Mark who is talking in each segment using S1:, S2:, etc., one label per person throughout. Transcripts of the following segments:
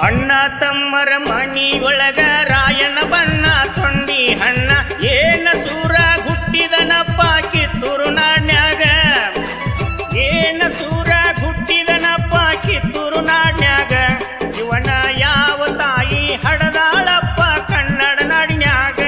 S1: ಅಣ್ಣ ತಮ್ಮರ ಮನಿ ಒಳಗ ರಾಯನ ಬಣ್ಣ ತೊಂಡಿ ಹಣ್ಣ ಏನ ಸೂರ ಹುಟ್ಟಿದನಪ್ಪ ಕಿತ್ತೂರು ನಾಡ್ನ್ಯಾಗ ಏನ ಸೂರ ಹುಟ್ಟಿದನಪ್ಪ ಕಿತ್ತೂರು ನಾಡ್ನ್ಯಾಗ ಇವನ ಯಾವ ತಾಯಿ ಹಡದಾಳಪ್ಪ ಕನ್ನಡ ನಾಡಿನ್ಯಾಗ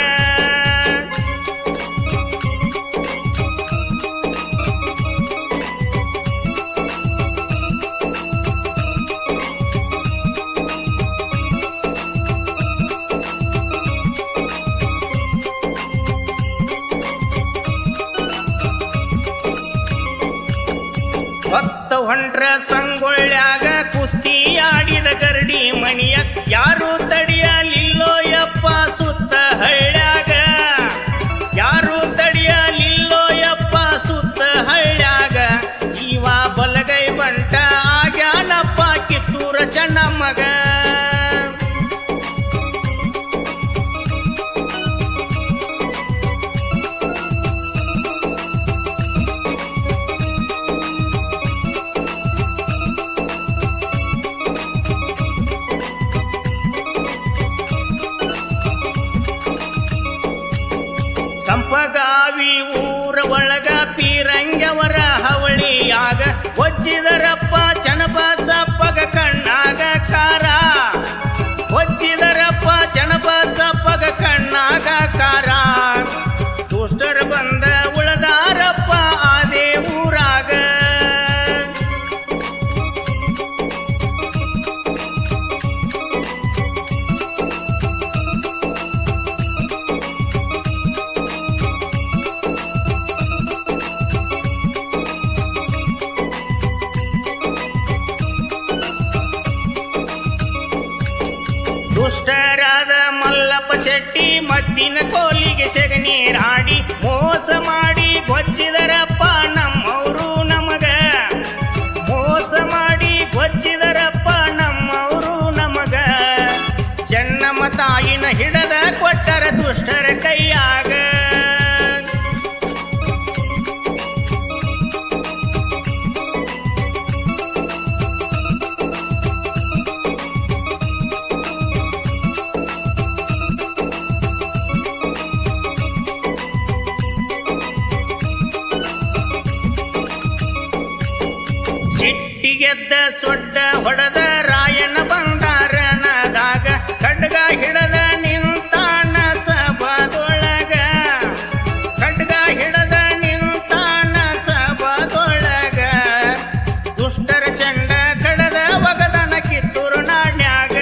S1: ಭಕ್ತ ಹೊಂಟ್ರ ಸಂಗೊಳ್ಳ್ಯಾಗ ಕುಸ್ತಿ ಆಡಿದ ಗರಡಿ ಮಣಿಯ ಯಾರು ತಡಿಯಲಿಲ್ಲೋ ಯಪ್ಪ ಸುತ್ತ ಹಳ್ಳ್ಯಾಗ ಯಾರು ತಡಿಯಲಿಲ್ಲೋ ಯಪ್ಪ ಸುತ್ತ ಹಳ್ಳ್ಯಾಗ ಇವ ಬಲಗೈ ಬಂಟ ಆಗ್ಯಾನಪ್ಪ ಕಿತ್ತೂರ ಚೆನ್ನಮ್ಮಗ ಸಂಪಗಾವಿ ಊರ ಒಳಗ ಪೀರಂಗವರ ಹವಳಿಯಾಗ ಒಚ್ಚಿದರಪ್ಪ ಚನ್ನಬಸಪ್ಪಗ ಕಣ್ಣಾಗ ಕಾರ ಒಚ್ಚಿದರಪ್ಪ ಚನ್ನಬಸಪ್ಪಗ ಕಣ್ಣಾಗ ಕಾರ ದುಷ್ಟರು ಬಂದ ಉಳದಾರಪ್ಪ ಆದೇ ಊರಾಗ ದುಷ್ಟರಾದ ಮಲ್ಲಪ್ಪ ಶೆಟ್ಟಿ ಮದ್ದಿನ ಕೋಲಿಗೆ ಸೆಗನೀರಾಡಿ ಮೋಸ ಮಾಡಿ ಗೊಚ್ಚಿದರಪ್ಪ ನಮ್ಮವರು ನಮಗ ಮೋಸ ಮಾಡಿ ಗೊಚ್ಚಿದರಪ್ಪ ನಮ್ಮವರು ನಮಗ ಚೆನ್ನಮ್ಮ ತಾಯಿನ ಹಿಡದ ಕೊಟ್ಟರ ದುಷ್ಟರ ಕೈಯಾಗ ಸಿಟ್ಟಿಗೆದ್ದ ಸೊಡ್ಡ ಹೊಡೆದ ರಾಯನ ಬಂದಾರನದಾಗ ಖಡ್ಗ ಹಿಡದ ನಿಂತಾನ ಸಭದೊಳಗ ಖಡ್ಗ ಹಿಡದ ನಿಂತಾನ ಸಭದೊಳಗ ದುಷ್ಟರ ಚಂಡ ಕಡದ ಒಗದನ ಕಿತ್ತೂರು ನಾಡ್ನ್ಯಾಗ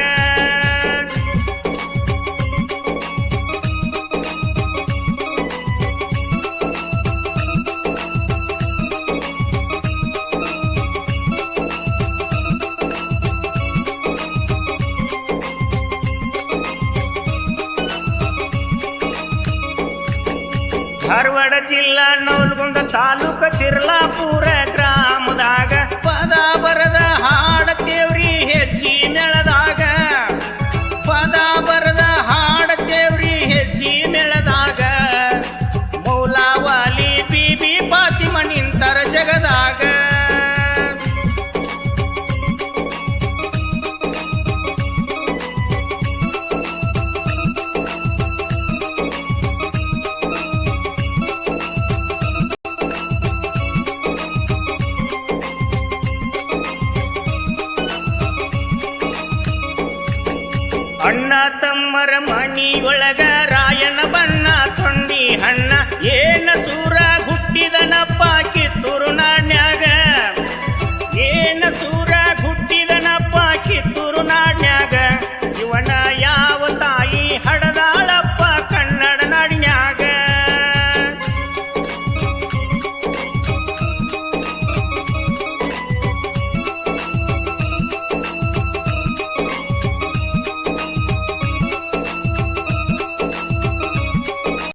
S1: ಧಾರವಾಡ ಜಿಲ್ಲಾ ನವಲಗುಂದ ತಾಲೂಕ ತಿರ್ಲಾಪುರ ಗ್ರಾಮದಾಗ ಪದ ಬರದ ಹಾಡತೇವ್ರಿ ಹೆಜ್ಜಿ ಮೇಳದಾಗ ಪದ ಬರದ ಹಾಡತೇವ್ರಿ ಹೆಜ್ಜಿ ಮೇಳದಾಗ ಮೌಲಾವಾಲಿ ಬೀಬಿ ಫಾತಿಮ ನಿಂತರ ಜಗದಾಗ ಅಣ್ಣ ತಮ್ಮರ ಮನಿ ಒಳಗ